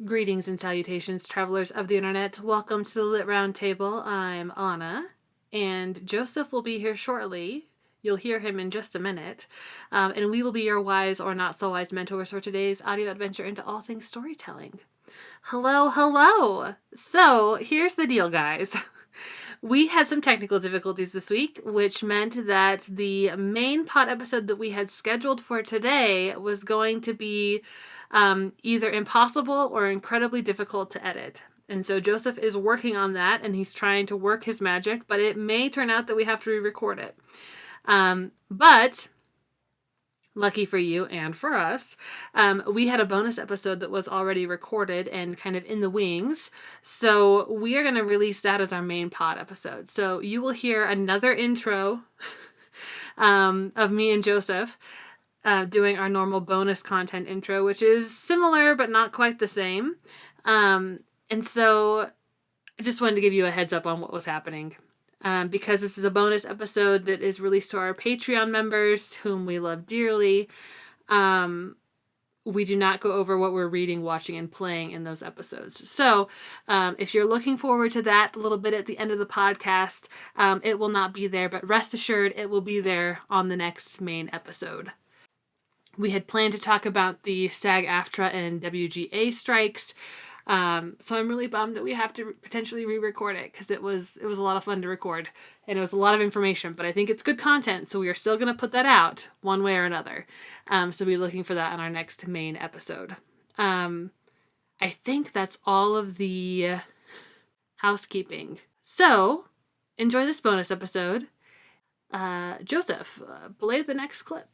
Greetings and salutations, travelers of the internet. Welcome to the Lit Round Table. I'm Anna, and Joseph will be here shortly. You'll hear him in just a minute. And we will be your wise or not so wise mentors for today's audio adventure into all things storytelling. Hello, hello! So, here's the deal, guys. We had some technical difficulties this week, which meant that the main pod episode that we had scheduled for today was going to be either impossible or incredibly difficult to edit. And so Joseph is working on that, and he's trying to work his magic, but it may turn out that we have to re-record it. But lucky for you and for us, we had a bonus episode that was already recorded and kind of in the wings. So we are going to release that as our main pod episode. So you will hear another intro of me and Joseph doing our normal bonus content intro, which is similar but not quite the same. And so I just wanted to give you a heads up on what was happening. Because this is a bonus episode that is released to our Patreon members, whom we love dearly. We do not go over what we're reading, watching, and playing in those episodes. So if you're looking forward to that a little bit at the end of the podcast, it will not be there, but rest assured it will be there on the next main episode. We had planned to talk about the SAG-AFTRA and WGA strikes. So I'm really bummed that we have to potentially re-record it because it was a lot of fun to record and it was a lot of information, but I think it's good content. So we are still going to put that out one way or another. So be looking for that on our next main episode. I think that's all of the housekeeping. So enjoy this bonus episode. Joseph, play the next clip.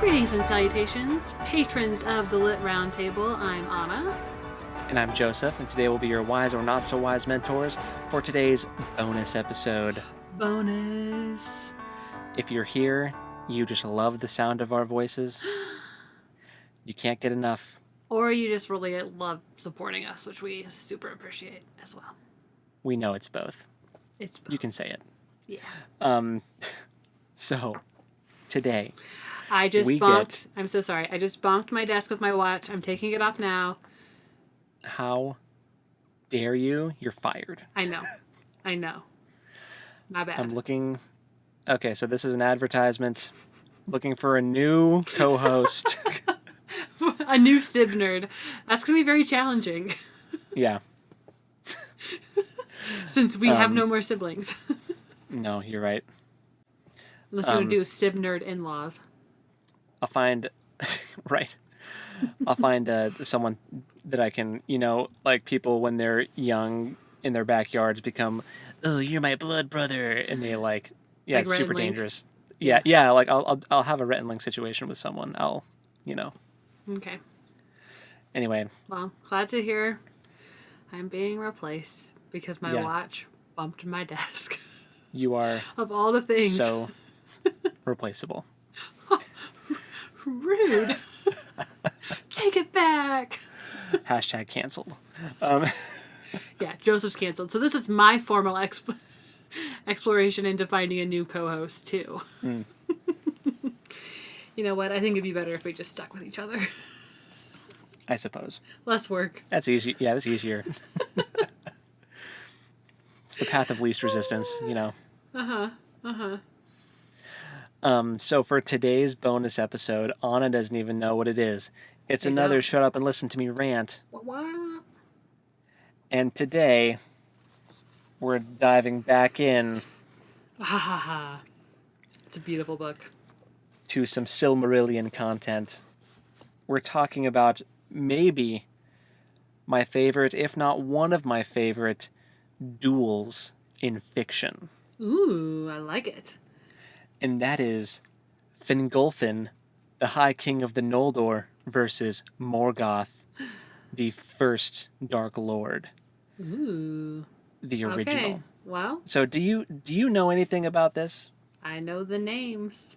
Greetings and salutations, patrons of the Lit Round Table. I'm Anna. And I'm Joseph, and today will be your wise or not so wise mentors for today's bonus episode. Bonus. If you're here, you just love the sound of our voices. You can't get enough. Or you just really love supporting us, which we super appreciate as well. We know it's both. It's both. You can say it. Yeah. So, today... I just bonked. I'm so sorry. I just bonked my desk with my watch. I'm taking it off now. How dare you? You're fired. I know. My bad. I'm looking... Okay, so this is an advertisement. Looking for a new co-host. A new Sib nerd. That's going to be very challenging. Yeah. Since we have no more siblings. No, you're right. Unless you want to do Sib nerd in-laws. I'll find, right. I'll find someone that I can, like people when they're young in their backyards become, oh, you're my blood brother, and they like like it's super dangerous. Yeah. Like I'll have a Rhett and Link situation with someone. Okay. Anyway. Well, glad to hear I'm being replaced because my watch bumped my desk. You are of all the things so replaceable. Rude. Take it back. Hashtag canceled. Yeah, Joseph's canceled. So this is my formal exploration into finding a new co-host, too. Mm. You know what? I think it'd be better if we just stuck with each other. I suppose. Less work. That's easy. Yeah, that's easier. It's the path of least resistance, So for today's bonus episode, Anna doesn't even know what it is. It's another Shut Up and Listen to Me rant. And today, we're diving back in. It's a beautiful book. To some Silmarillion content. We're talking about maybe my favorite, if not one of my favorite, duels in fiction. Ooh, I like it. And that is Fingolfin, the High King of the Noldor, versus Morgoth, the first Dark Lord. Ooh. The original. Okay. Well. So do you know anything about this? I know the names.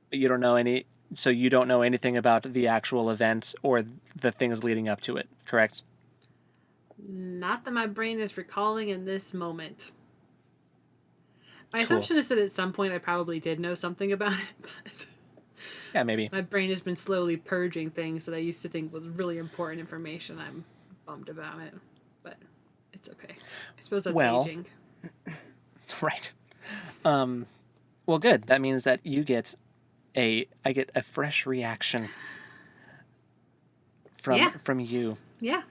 But you don't know you don't know anything about the actual event or the things leading up to it, correct? Not that my brain is recalling in this moment. My Cool. assumption is that at some point I probably did know something about it, but Yeah, maybe. my brain has been slowly purging things that I used to think was really important information. I'm bummed about it, but it's okay. I suppose that's Well, aging. right. Well, good. That means that I get a fresh reaction Yeah, from you. yeah.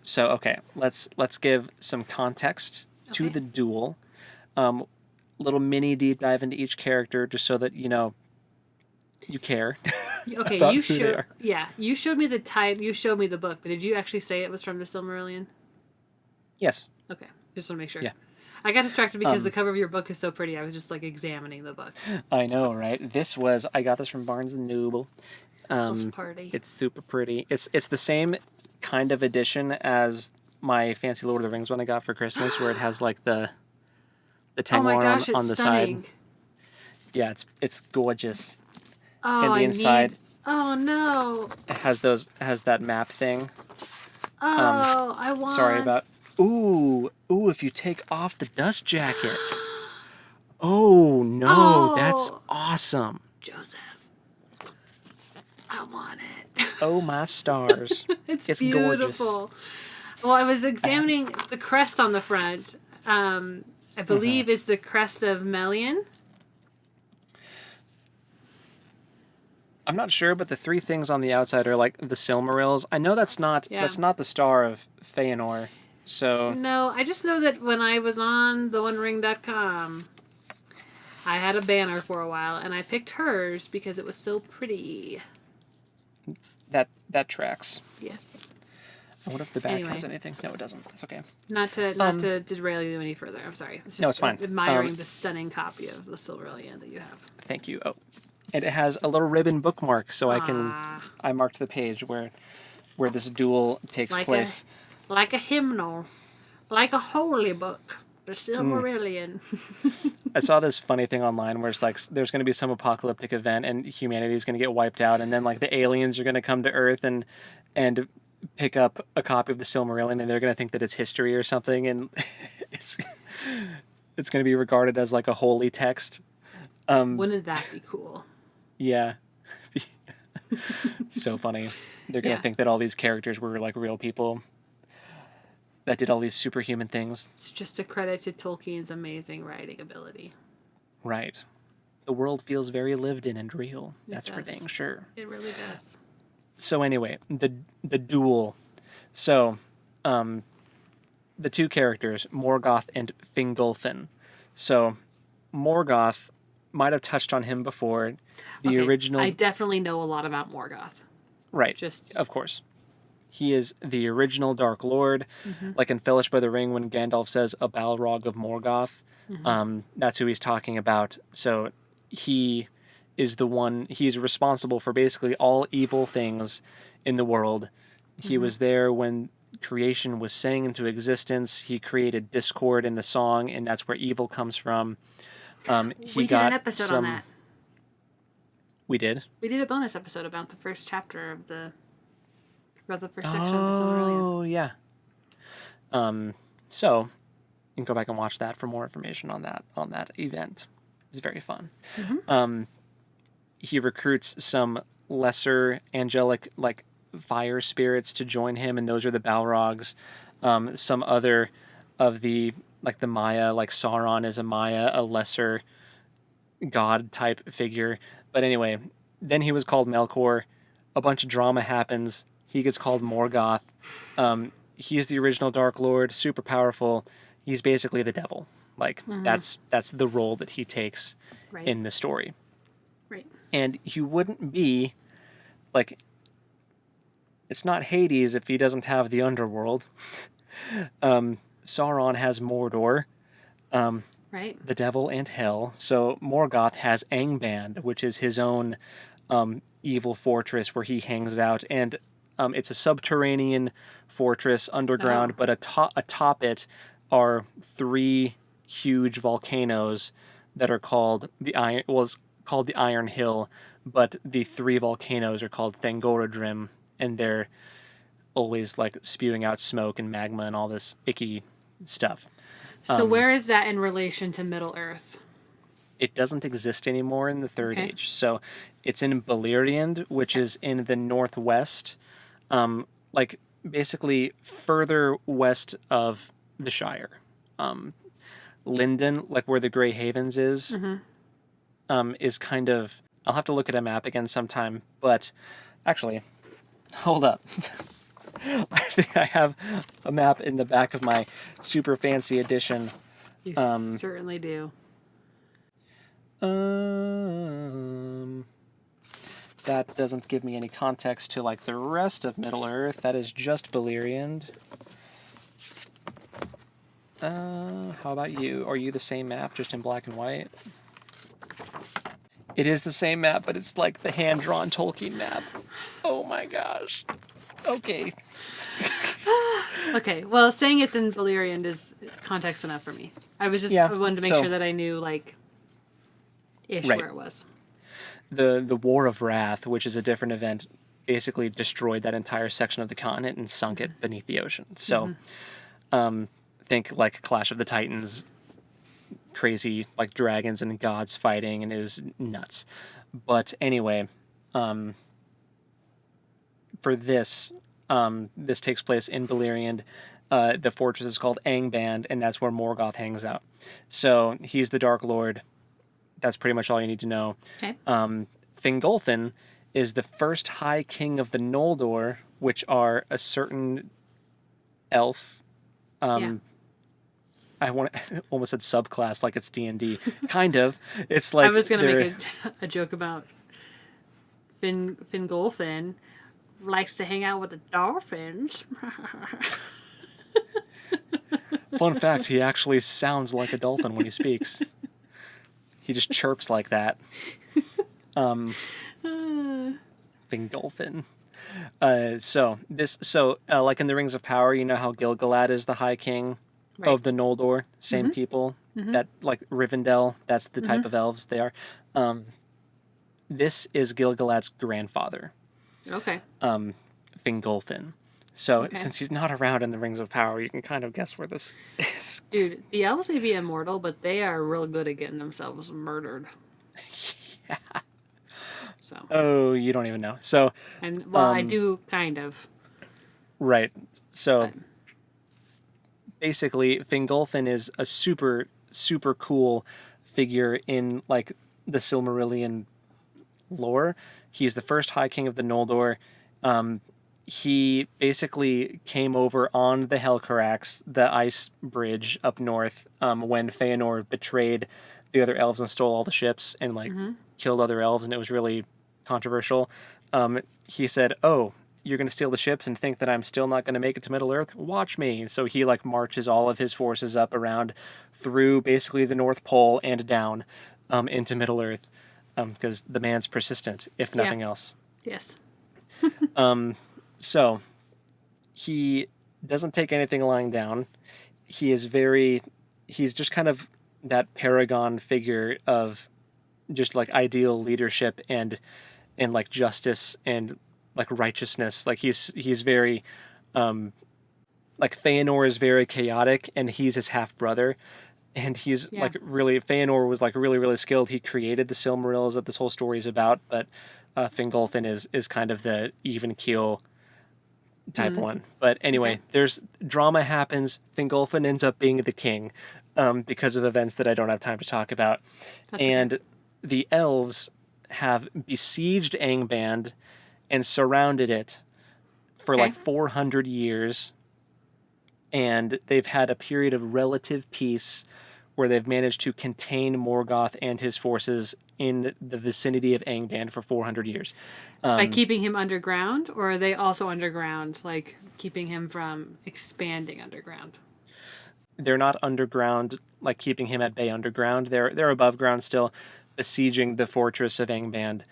So okay, let's give some context to Okay. the duel. Um, little mini deep dive into each character, just so that you care Okay, about who they are. you showed me the type, you showed me the book, but did you actually say it was from the Silmarillion? Yes. Okay, just want to make sure. Yeah. I got distracted because the Um, cover of your book is so pretty. I was just like examining the book. I know, right? I got this from Barnes and Noble. House party. It's super pretty. It's the same kind of edition as my fancy Lord of the Rings one I got for Christmas, where it has like the Oh my Tengwar gosh, it's on the side. stunning. Yeah, it's gorgeous. Oh, And the I inside need. Oh no. has that map thing. Oh, I Sorry want. about. Ooh! If you take off the dust jacket. Oh no, that's Oh, awesome. Joseph, I want it. Oh my stars, It's it's gorgeous. beautiful. Well, I was I have. examining the crest on the front. I Mhm. believe it's the crest of Melian. I'm not sure, but the three things on the outside are like the Silmarils. I know Yeah. that's not the star of Feanor. So No, I just know that when I was on theonering.com, I had a banner for a while, and I picked hers because it was so pretty. that tracks. Yes. I wonder if the back Anyway, has anything. No, it doesn't. That's okay. not to derail you any further. I'm sorry. It's No, just it's fine. admiring the stunning copy of the Silmarillion that you have. Thank you. Oh, and it has a little ribbon bookmark, so Ah, I marked the page where this duel takes like a place. like a hymnal, like a holy book, the Silmarillion. I saw this funny thing online where it's like there's going to be some apocalyptic event and humanity is going to get wiped out, and then like the aliens are going to come to Earth and pick up a copy of the Silmarillion, and they're going to think that it's history or something, and it's it's going to be regarded as like a holy text. Wouldn't that be cool? Yeah, so funny. They're going to Yeah, think that all these characters were like real people that did all these superhuman things. it's just a credit to Tolkien's amazing writing ability. Right. The world feels very lived in and real. It That's for does. dang sure. It really does. So anyway, the duel. So, the two characters, Morgoth and Fingolfin. So, Morgoth might have touched on him before. The Okay, I original, definitely know a lot about Morgoth. right? Just Of course, he is the original Dark Lord. mm-hmm, Like in Fellowship of the Ring, when Gandalf says a Balrog of Morgoth, mm-hmm, that's who he's talking about. So he is the one. He's responsible for basically all evil things in the world. He mm-hmm. was there when creation was sang into existence. He created discord in the song, and that's where evil comes from. He We did an got episode on some. that. We did. We did a bonus episode about the first chapter of about the first section of the Silmarillion. Oh yeah. So you can go back and watch that for more information on that event. It's very fun. Mm-hmm. He recruits some lesser angelic like fire spirits to join him, and those are the Balrogs. Some other of the like the Maya, like Sauron is a Maya, a lesser god type figure. But anyway, then he was called Melkor. A bunch of drama happens. He gets called Morgoth. He's the original Dark Lord, super powerful. He's basically the devil. Like Mm-hmm. that's the role that he takes Right. in the story. Right. And he wouldn't be like it's not Hades if he doesn't have the underworld. Sauron has Mordor, Right. the devil, and hell. So Morgoth has Angband, which is his own evil fortress where he hangs out, and it's a subterranean fortress Oh. underground. But atop it are three huge volcanoes that are called the Iron. Well, it's called the Iron Hill, but the three volcanoes are called Thangorodrim, and they're always like spewing out smoke and magma and all this icky stuff. So where is that in relation to Middle Earth? It doesn't exist anymore in the Third Okay. Age. So it's in Beleriand, which is in the northwest, like basically further west of the Shire. Linden, like where the Grey Havens is kind of. I'll have to look at a map again sometime, but actually, hold up. I think I have a map in the back of my super fancy edition. You certainly do. That doesn't give me any context to like the rest of Middle Earth. That is just Beleriand. How about you? Are you the same map, just in black and white? It is the same map, but it's like the hand-drawn Tolkien map. Oh my gosh. Okay. Okay, well, saying it's in Beleriand is context enough for me. I was just I wanted to make sure that I knew, like, ish right. where it was. The War of Wrath, which is a different event, basically destroyed that entire section of the continent and sunk it beneath the ocean. So, think like Clash of the Titans, crazy like dragons and gods fighting, and it was nuts. But anyway, for this, this takes place in Beleriand. The fortress is called Angband, and that's where Morgoth hangs out. So he's the Dark Lord. That's pretty much all you need to know. Okay. Fingolfin is the first High King of the Noldor, which are a certain elf. I almost said subclass, like it's D&D. Kind of. It's like I was going to make a joke about Fingolfin likes to hang out with the dolphins. Fun fact, he actually sounds like a dolphin when he speaks. He just chirps like that. Fingolfin. Like in the Rings of Power, you know how Gil-galad is the High King of the Noldor? Same people. That, like, Rivendell, that's the type of elves they are. This is Gil-galad's grandfather. Okay. Fingolfin. So, since he's not around in the Rings of Power, you can kind of guess where this is. Dude, the elves may be immortal, but they are real good at getting themselves murdered. Yeah. So. Oh, you don't even know. So. And, well, I do, kind of. Right. So, basically, Fingolfin is a super, super cool figure in, like, the Silmarillion lore. He's the first High King of the Noldor. He basically came over on the Helcarax, the ice bridge up north, when Feanor betrayed the other elves and stole all the ships and like killed other elves, and it was really controversial. He said, "Oh, you're going to steal the ships and think that I'm still not going to make it to Middle Earth? Watch me." So he like marches all of his forces up around through basically the North Pole and down into Middle Earth, because the man's persistent, if nothing else. Yes. So, he doesn't take anything lying down. He's just kind of that paragon figure of just like ideal leadership and like justice and like righteousness. Like he's very, like Feanor is very chaotic and he's his half brother. And he's like really, Feanor was like really, really skilled. He created the Silmarils that this whole story is about, but Fingolfin is kind of the even keel type one. But anyway, there's drama happens. Fingolfin ends up being the king because of events that I don't have time to talk about. The elves have besieged Angband and surrounded it for like 400 years. And they've had a period of relative peace where they've managed to contain Morgoth and his forces in the vicinity of Angband for 400 years. By keeping him underground, or are they also underground, like keeping him from expanding underground? They're not underground, like keeping him at bay underground. They're above ground still, besieging the fortress of Angband,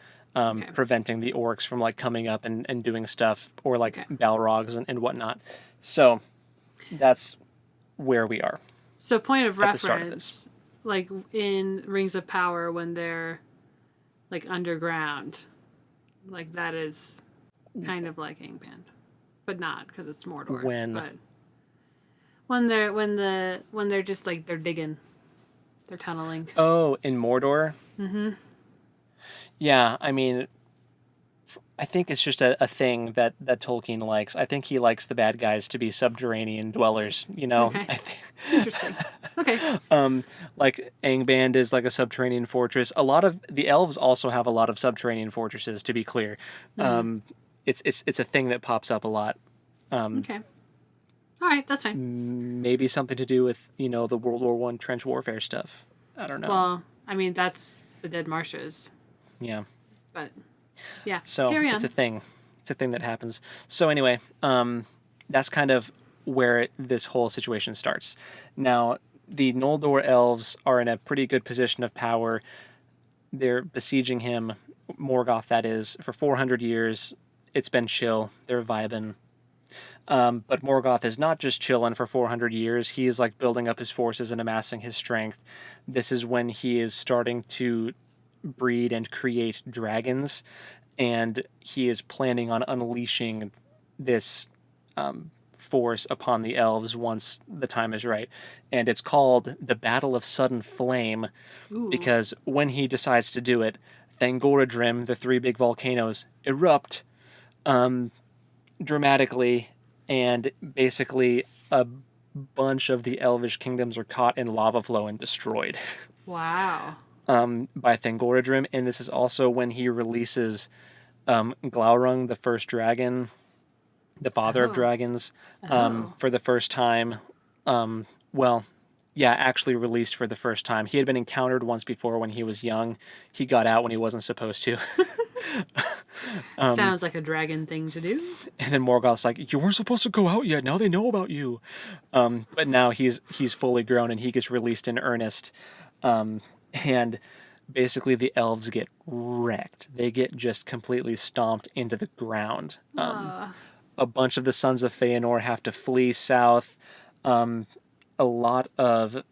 preventing the orcs from like coming up and doing stuff, or like Balrogs and whatnot. So that's where we are. So point of reference, like in Rings of Power when they're like underground, like that is kind of like Angband. but not because it's Mordor. When? But when they're just like they're digging, they're tunneling. Oh, in Mordor? Mm-hmm. Yeah, I mean, I think it's just a thing that Tolkien likes. I think he likes the bad guys to be subterranean dwellers, you know? Okay. I think, Interesting. Okay. like Angband is like a subterranean fortress. A lot of the elves also have a lot of subterranean fortresses, to be clear. Mm. It's a thing that pops up a lot. Okay. All right, that's fine. Maybe something to do with, you know, the World War One trench warfare stuff. I don't know. Well, I mean that's the Dead Marshes, Yeah. but yeah. So Carry on. it's a thing. It's a thing that happens. So anyway, that's kind of where this whole situation starts. Now, the Noldor elves are in a pretty good position of power. They're besieging him, Morgoth that is, for 400 years. It's been chill. They're vibing. But Morgoth is not just chilling for 400 years. He is like building up his forces and amassing his strength. This is when he is starting to breed and create dragons, and he is planning on unleashing this force upon the elves once the time is right. And it's called the Battle of Sudden Flame Ooh. because when he decides to do it, Thangorodrim, the three big volcanoes, erupt dramatically, and basically a bunch of the elvish kingdoms are caught in lava flow and destroyed. Wow. By Thangorodrim, and this is also when he releases Glaurung, the first dragon, the father of Oh. dragons, Oh. for the first time. Well, yeah, actually released for the first time. He had been encountered once before when he was young. He got out when he wasn't supposed to. Sounds like a dragon thing to do. And then Morgoth's like, "You weren't supposed to go out yet. Now they know about you." But now he's fully grown and he gets released in earnest. And basically the elves get wrecked. They get just completely stomped into the ground. A bunch of the sons of Feanor have to flee south. A lot of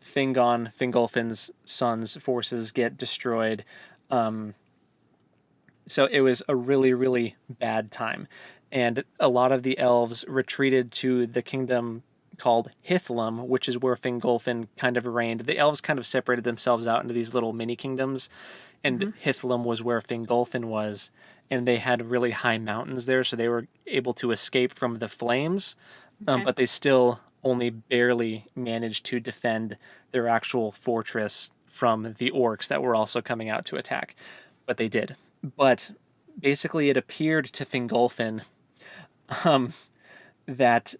Fingolfin's sons' forces get destroyed. So it was a really, really bad time. And a lot of the elves retreated to the kingdom called Hithlum, which is where Fingolfin kind of reigned. The elves kind of separated themselves out into these little mini kingdoms, and Hithlum was where Fingolfin was. And they had really high mountains there, so they were able to escape from the flames, Okay. but they still only barely managed to defend their actual fortress from the orcs that were also coming out to attack. But they did. But basically, it appeared to Fingolfin that,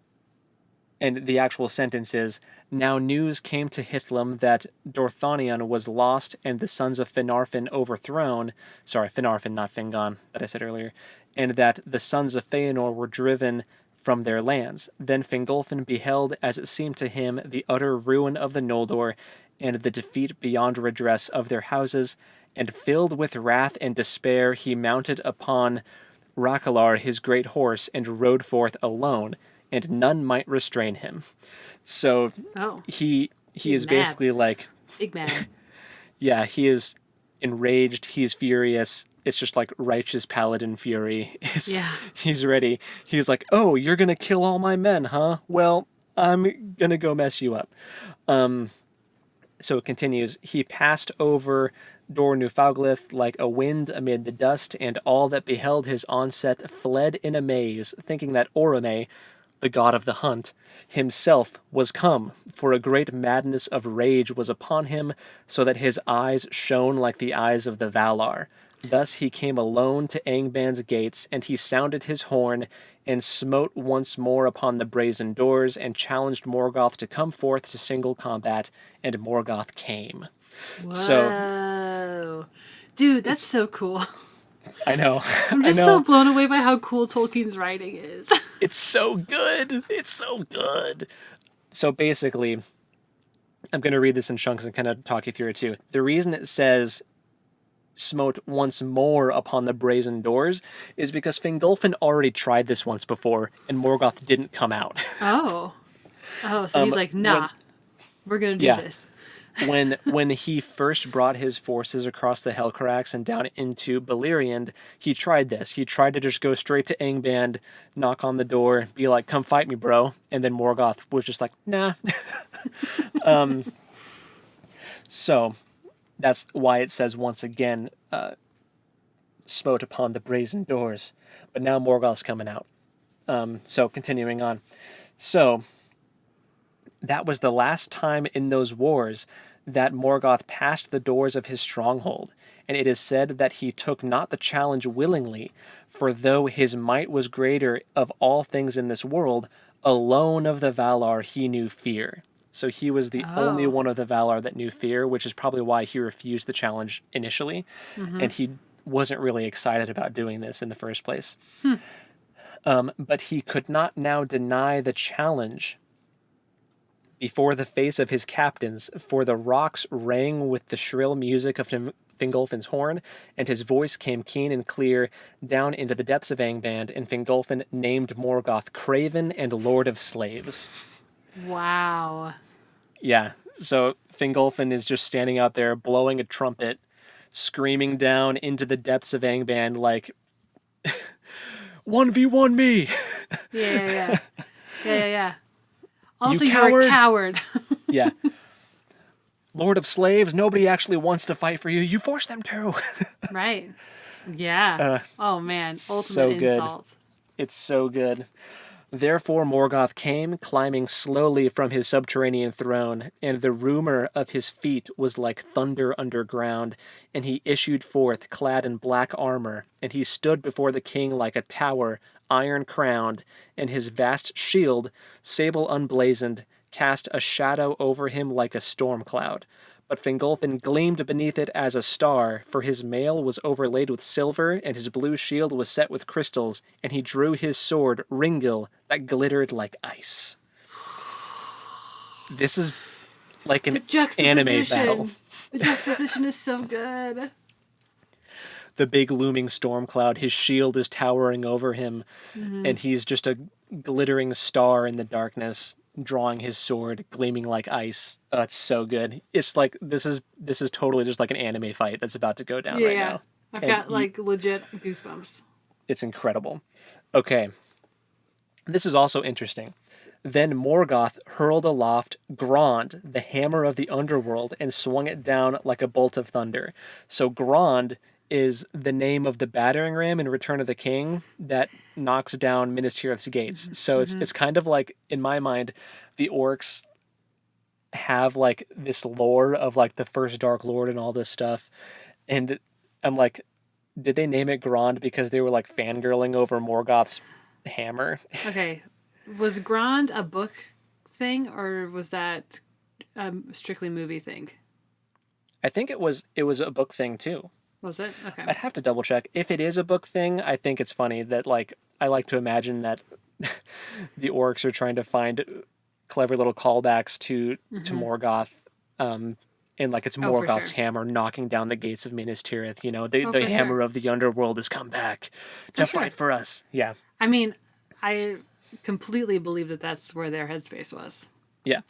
and the actual sentence is, "Now news came to Hithlum that Dorthonion was lost and the sons of Finarfin overthrown," sorry, Finarfin, not Fingon, that I said earlier, "and that the sons of Feanor were driven from their lands. Then Fingolfin beheld, as it seemed to him, the utter ruin of the Noldor, and the defeat beyond redress of their houses, and filled with wrath and despair, he mounted upon Rakalar his great horse, and rode forth alone, and none might restrain him." So Oh. he He's is mad. basically like, Big man. yeah, he is enraged, he's furious. It's just like righteous paladin fury. Yeah. He's ready. He's like, "Oh, you're gonna kill all my men, huh? Well, I'm gonna go mess you up." So it continues. "He passed over Dor Newfauglith like a wind amid the dust, and all that beheld his onset fled in amaze, thinking that Orome, the god of the hunt, himself was come, for a great madness of rage was upon him, so that his eyes shone like the eyes of the Valar. Thus he came alone to Angband's gates, and he sounded his horn, and smote once more upon the brazen doors, and challenged Morgoth to come forth to single combat, and Morgoth came." Whoa. So Dude, that's so cool. I know, I'm I just know, so blown away by how cool Tolkien's writing is. it's so good. It's so good. So basically, I'm going to read this in chunks and kind of talk you through it too. The reason it says smote once more upon the brazen doors is because Fingolfin already tried this once before, and Morgoth didn't come out. Oh. Oh, so he's like, nah, we're going to do yeah. this. when he first brought his forces across the Hellcarax and down into Beleriand, he tried this. He tried to just go straight to Angband, knock on the door, be like, "Come fight me, bro." And then Morgoth was just like, "Nah." So that's why it says once again, smote upon the brazen doors. But now Morgoth's coming out. So continuing on. So that was the last time in those wars that Morgoth passed the doors of his stronghold, and it is said that he took not the challenge willingly, for though his might was greater of all things in this world, alone of the Valar he knew fear. So he was the only Oh. one of the Valar that knew fear, which is probably why he refused the challenge initially, and he wasn't really excited about doing this in the first place. But he could not now deny the challenge before the face of his captains, for the rocks rang with the shrill music of Fingolfin's horn, and his voice came keen and clear down into the depths of Angband, and Fingolfin named Morgoth Craven and Lord of Slaves. Wow. Yeah, so Fingolfin is just standing out there blowing a trumpet, screaming down into the depths of Angband like, 1v1 me! Yeah. Also, You you're a coward! coward. Yeah. Lord of Slaves, nobody actually wants to fight for you. You force them to. Right. Yeah. Oh man, ultimate so good. insult. It's so good. Therefore Morgoth came, climbing slowly from his subterranean throne, and the rumor of his feet was like thunder underground, and he issued forth, clad in black armor, and he stood before the king like a tower, iron-crowned, and his vast shield, sable unblazoned, cast a shadow over him like a storm cloud. But Fingolfin gleamed beneath it as a star, for his mail was overlaid with silver, and his blue shield was set with crystals, and he drew his sword, Ringil, that glittered like ice. This is like an anime battle. The juxtaposition is so good. The big looming storm cloud, his shield is towering over him, and he's just a glittering star in the darkness, drawing his sword, gleaming like ice. Oh, it's so good. It's like this is totally just like an anime fight that's about to go down right now. I've And got like legit goosebumps. it's incredible. Okay. This is also interesting. Then Morgoth hurled aloft Grond, the hammer of the underworld, and swung it down like a bolt of thunder. So Grond is the name of the battering ram in Return of the King that knocks down Minas Tirith's gates. So it's kind of like, in my mind, the orcs have like this lore of like the first Dark Lord and all this stuff. And I'm like, did they name it Grond because they were like fangirling over Morgoth's hammer? Okay, was Grand a book thing or was that a strictly movie thing? I think it was a book thing too. Was it? Okay. I'd have to double check. If it is a book thing, I think it's funny that like I like to imagine that the orcs are trying to find clever little callbacks to Morgoth. And like it's Oh, for Morgoth's sure. hammer knocking down the gates of Minas Tirith. You know, the Oh, for hammer sure. of the underworld has come back to sure. fight for us. Yeah, I mean, I completely believe that that's where their headspace was. yeah.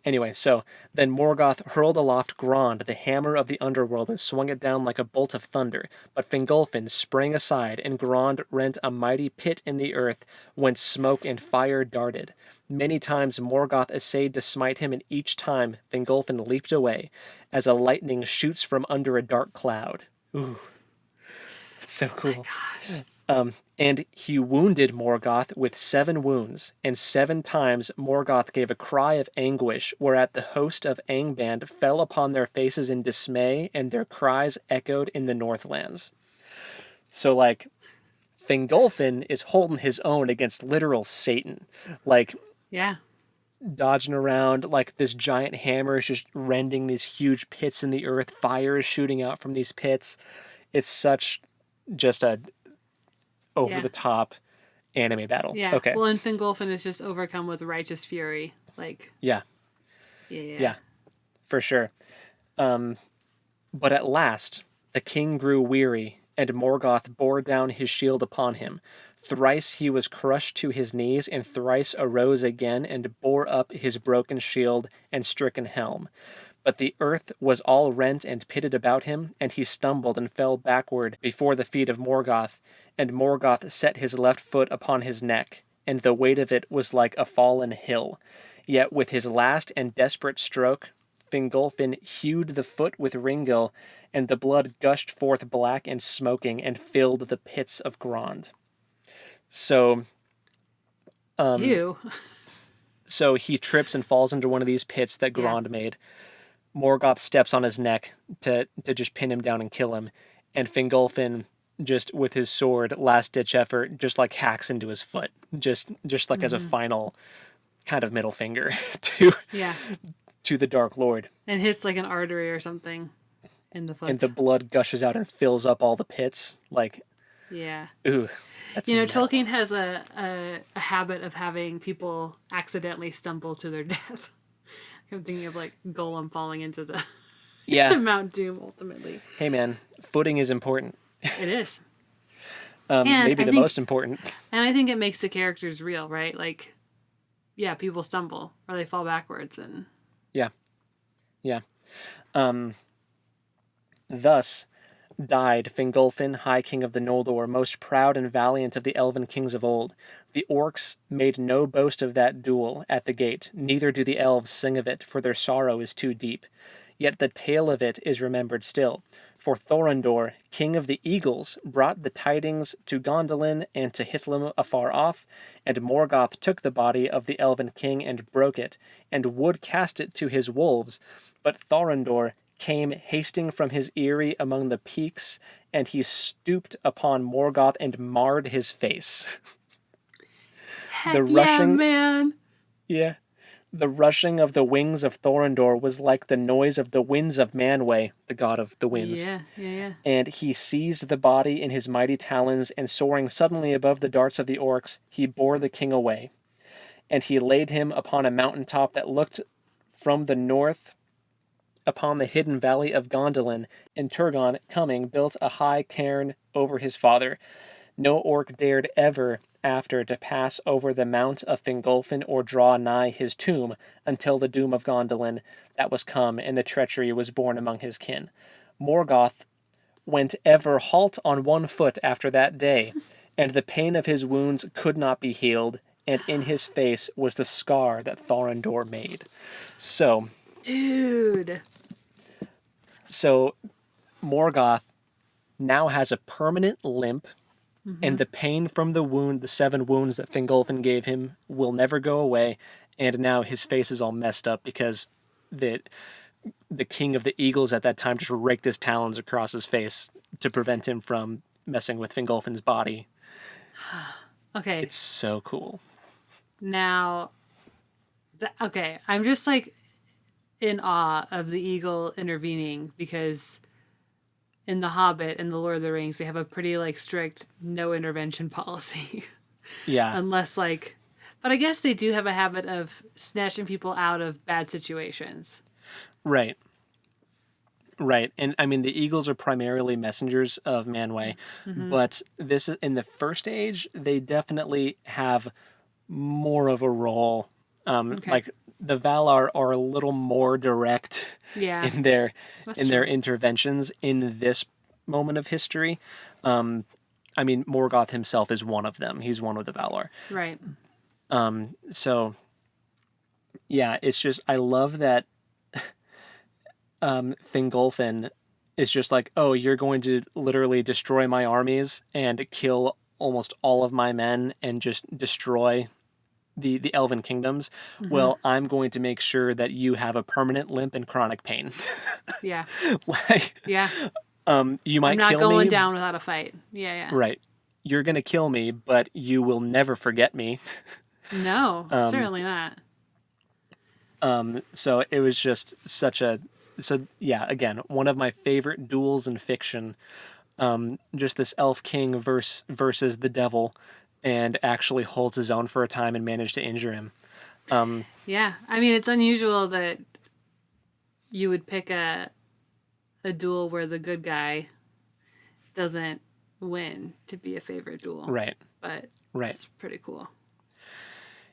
Anyway, so then Morgoth hurled aloft Grond, the hammer of the underworld, and swung it down like a bolt of thunder. But Fingolfin sprang aside, and Grond rent a mighty pit in the earth, whence smoke and fire darted. Many times Morgoth essayed to smite him, and each time Fingolfin leaped away, as a lightning shoots from under a dark cloud. Ooh, it's so cool. And he wounded Morgoth with 7 wounds, and 7 times Morgoth gave a cry of anguish, whereat the host of Angband fell upon their faces in dismay, and their cries echoed in the Northlands. So, like, Fingolfin is holding his own against literal Satan. Like, Yeah. dodging around, like, this giant hammer is just rending these huge pits in the earth. Fire is shooting out from these pits. It's such just a over-the-top anime battle. Yeah. Okay. Well, and Fingolfin is just overcome with righteous fury. Like, Yeah, yeah. for sure. But at last, the king grew weary, and Morgoth bore down his shield upon him. Thrice he was crushed to his knees, and thrice arose again, and bore up his broken shield and stricken helm. But the earth was all rent and pitted about him, and he stumbled and fell backward before the feet of Morgoth, and Morgoth set his left foot upon his neck, and the weight of it was like a fallen hill. Yet with his last and desperate stroke, Fingolfin hewed the foot with Ringil, and the blood gushed forth black and smoking, and filled the pits of Grond. So, Ew. so he trips and falls into one of these pits that Grond made. Morgoth steps on his neck to just pin him down and kill him, and Fingolfin, just with his sword, last ditch effort, just like hacks into his foot, just like as a final kind of middle finger to Yeah. to the Dark Lord. And hits like an artery or something in the foot. And the blood gushes out and fills up all the pits. Like, yeah. ooh, that's You know, metal. Tolkien has a habit of having people accidentally stumble to their death. I'm thinking of like Gollum falling into the Yeah. to Mount Doom ultimately. Hey man, footing is important. It is. Maybe I the think- most important. And I think it makes the characters real, right? Like, yeah, people stumble or they fall backwards and Yeah. Thus died Fingolfin, High King of the Noldor, most proud and valiant of the elven kings of old. The orcs made no boast of that duel at the gate, neither do the elves sing of it, for their sorrow is too deep. Yet the tale of it is remembered still, for Thorondor, king of the eagles, brought the tidings to Gondolin and to Hithlum afar off, and Morgoth took the body of the elven king and broke it, and would cast it to his wolves, but Thorondor came hasting from his eyrie among the peaks, and he stooped upon Morgoth and marred his face. heck The yeah, rushing- man. Yeah. The rushing of the wings of Thorondor was like the noise of the winds of Manwë, the god of the winds. Yeah. And he seized the body in his mighty talons, and soaring suddenly above the darts of the orcs, he bore the king away. And he laid him upon a mountain top that looked from the north upon the hidden valley of Gondolin, and Turgon, coming, built a high cairn over his father. No orc dared ever after to pass over the mount of Fingolfin or draw nigh his tomb until the doom of Gondolin that was come, and the treachery was born among his kin. Morgoth went ever halt on one foot after that day, and the pain of his wounds could not be healed, and in his face was the scar that Thorondor made. So Dude. Morgoth now has a permanent limp, and the pain from the wound, the 7 wounds that Fingolfin gave him, will never go away, and now his face is all messed up because the king of the eagles at that time just raked his talons across his face to prevent him from messing with Fingolfin's body. Okay. It's so cool. Now, okay, I'm just like in awe of the eagle intervening because in The Hobbit and The Lord of the Rings, they have a pretty like strict no intervention policy. Yeah. Unless like, but I guess they do have a habit of snatching people out of bad situations. Right. Right. And I mean, the eagles are primarily messengers of Manwë, but this is in the first age, they definitely have more of a role. Okay. Like the Valar are a little more direct Yeah. in their That's their true. interventions in this moment of history. I mean, Morgoth himself is one of them. He's one of the Valar. Right. So yeah, it's just I love that Fingolfin is just like, oh, you're going to literally destroy my armies and kill almost all of my men and just destroy the elven kingdoms. Well, I'm going to make sure that you have a permanent limp and chronic pain. Yeah. Like, Yeah. you might I'm not kill going me. down without a fight. Yeah. Right. You're going to kill me, but you will never forget me. No, certainly not. So it was just so yeah, again, one of my favorite duels in fiction. Just this elf king versus the devil, and actually holds his own for a time and managed to injure him. Yeah. I mean, it's unusual that you would pick a duel where the good guy win to be a favorite duel. Right. But Right. it's pretty cool.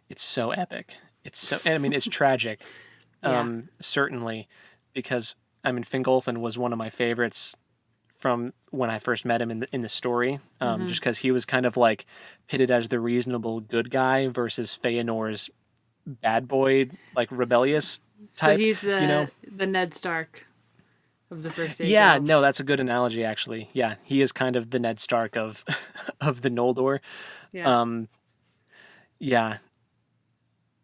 It's so epic. I mean, it's tragic. Yeah. Certainly, because I mean, Fingolfin was one of my favorites from when I first met him in the story. Just because he was kind of like pitted as the reasonable good guy versus Feanor's bad boy, like rebellious So type. he's You know? the Ned Stark of the First Age Yeah, elves. no, that's a good analogy actually. Yeah, he is kind of the Ned Stark of of the Noldor. Yeah. Yeah,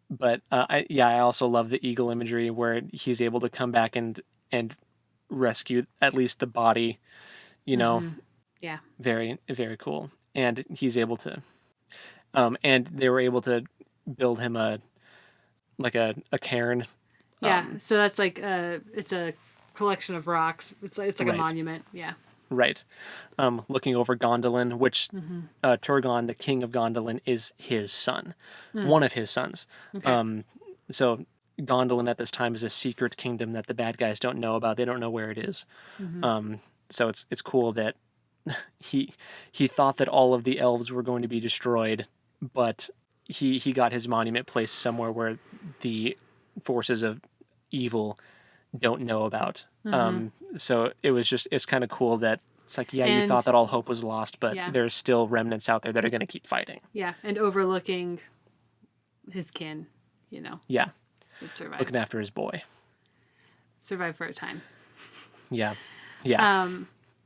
but I also love the eagle imagery where he's able to come back and rescue at least the body. You know, Yeah. very very cool, and he's able to. And they were able to build him a cairn. Yeah. So that's like it's a collection of rocks. It's like a Right. monument. Yeah. Right. Looking over Gondolin, which Turgon, the king of Gondolin, is his son, one of his sons. Okay. So Gondolin at this time is a secret kingdom that the bad guys don't know about. They don't know where it is. So it's cool that he thought that all of the elves were going to be destroyed, but he got his monument placed somewhere where the forces of evil don't know about. So it's kind of cool that it's like, yeah, you And thought that all hope was lost, but yeah. there's still remnants out there that are going to keep fighting. Yeah. And overlooking his kin, Yeah, that survived. looking after his boy. Survived for a time. Yeah, yeah.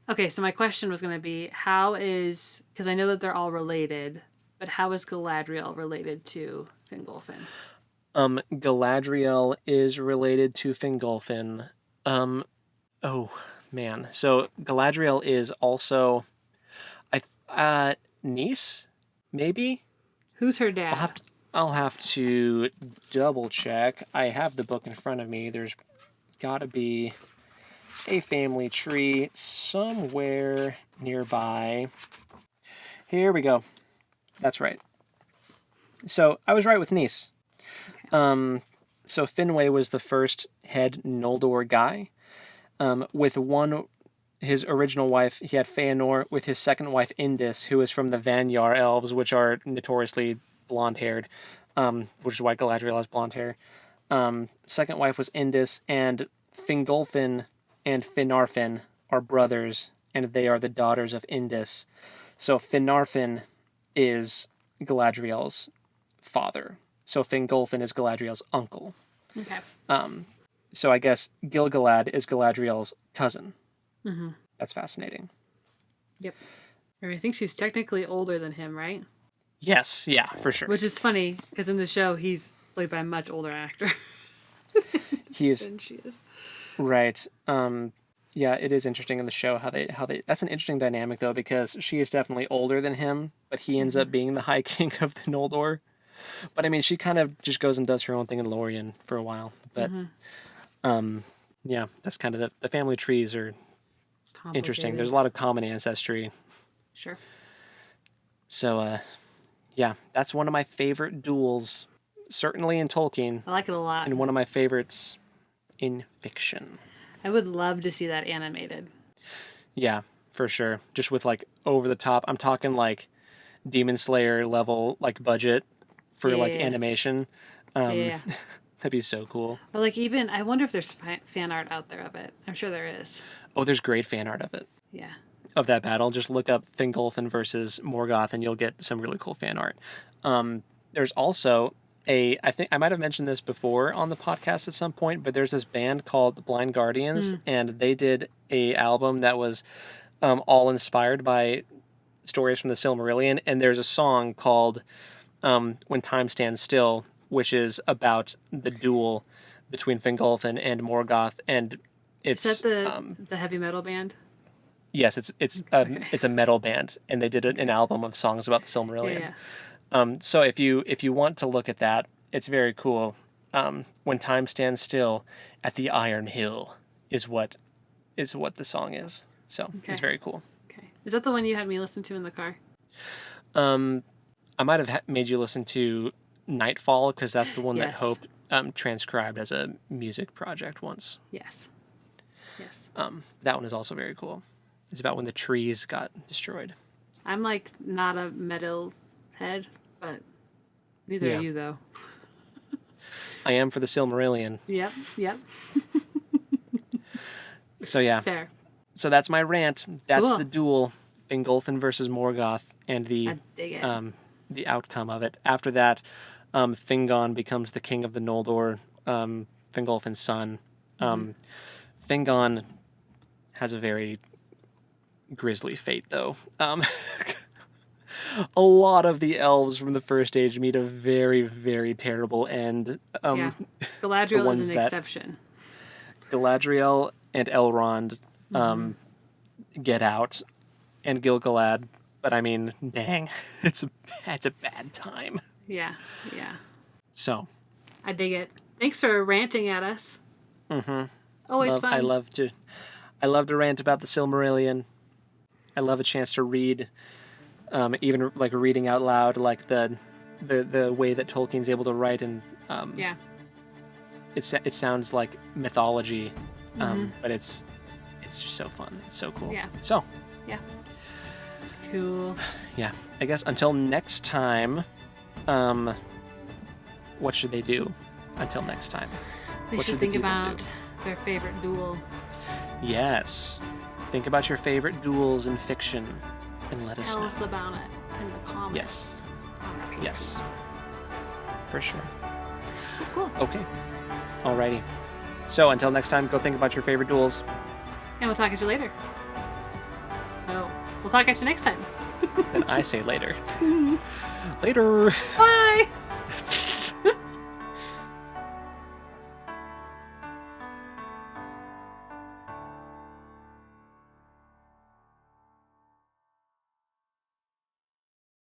Okay, so my question was going to be because I know that they're all related, but how is Galadriel related to Fingolfin? Galadriel is related to Fingolfin. Oh man, so Galadriel is also, niece, maybe. Who's her dad? I'll have to double check. I have the book in front of me. There's got to be a family tree somewhere nearby. Here we go. That's right. So I was right with niece. Okay. So Finwë was the first head Noldor guy. With his original wife, he had Feanor. With his second wife, Indis, who is from the Vanyar elves, which are notoriously blonde-haired, which is why Galadriel has blonde hair. Second wife was Indis, and Fingolfin and Finarfin are brothers, and they are the daughters of Indis. So Finarfin is Galadriel's father. So Fingolfin is Galadriel's uncle. Okay. So I guess Gil-galad is Galadriel's cousin. That's fascinating. Yep. I think she's technically older than him, right? Yes, yeah, for sure. Which is funny because in the show he's played by a much older actor He's than she is. right. Yeah, it is interesting in the show how they that's an interesting dynamic though, because she is definitely older than him, but he ends up being the High King of the Noldor. But I mean, she kind of just goes and does her own thing in Lorien for a while. But yeah, that's kind of the family trees are interesting. There's a lot of common ancestry. Sure. So yeah, that's one of my favorite duels, certainly in Tolkien, I like it a lot. and one of my favorites in fiction. I would love to see that animated. Yeah, for sure. Just with like over the top. I'm talking like Demon Slayer level like budget for like Yeah. animation. Yeah. That'd be so cool. Or like even, I wonder if there's fan art out there of it. I'm sure there is. Oh, there's great fan art of it. Yeah. Of that battle. Just look up Fingolfin versus Morgoth and you'll get some really cool fan art. There's also I think I might have mentioned this before on the podcast at some point, but there's this band called the Blind Guardians, and they did a album that was all inspired by stories from the Silmarillion, and there's a song called When Time Stands Still, which is about the duel between Fingolfin and Morgoth, and it's Is that the heavy metal band? yes, it's a metal band, and they did an album of songs about the Silmarillion. Yeah. So if you want to look at that, it's very cool. When Time Stands Still at the Iron Hill is what the song is. So Okay. it's very cool. Okay. Is that the one you had me listen to in the car? I might have made you listen to Nightfall because that's the one that Yes. Hope transcribed as a music project once. Yes. Yes. That one is also very cool. It's about when the trees got destroyed. I'm like not a metal head, but neither Yeah. are you though. I am for the Silmarillion. Yep, yep. So yeah. Fair. So that's my rant. That's Cool. the duel, Fingolfin versus Morgoth, and I dig it. the outcome of it. After that, Fingon becomes the king of the Noldor, Fingolfin's son. Fingon has a very grisly fate, though. A lot of the elves from the First Age meet a very, very terrible end. Yeah. The Galadriel is ones an that exception. Galadriel and Elrond get out, and Gil-galad. But I mean, dang, it's a bad time. Yeah, yeah. So, I dig it. Thanks for ranting at us. Mm-hmm. Always fun. I love to rant about the Silmarillion. I love a chance to read, even like reading out loud, like the way that Tolkien's able to write, and Yeah. it sounds like mythology, but it's just so fun. It's so cool. Yeah. So, Yeah. Cool. yeah, I guess until next time, what should they do until next time? They What should the think people about do? their favorite duel. Yes. Think about your favorite duels in fiction and let us Tell know. us about it in the comments. Yes. On our page. Yes. For sure. Cool. Okay. Alrighty. So until next time, go think about your favorite duels. And we'll talk at you later. Oh, we'll talk at you next time. And I say later. Later. Bye.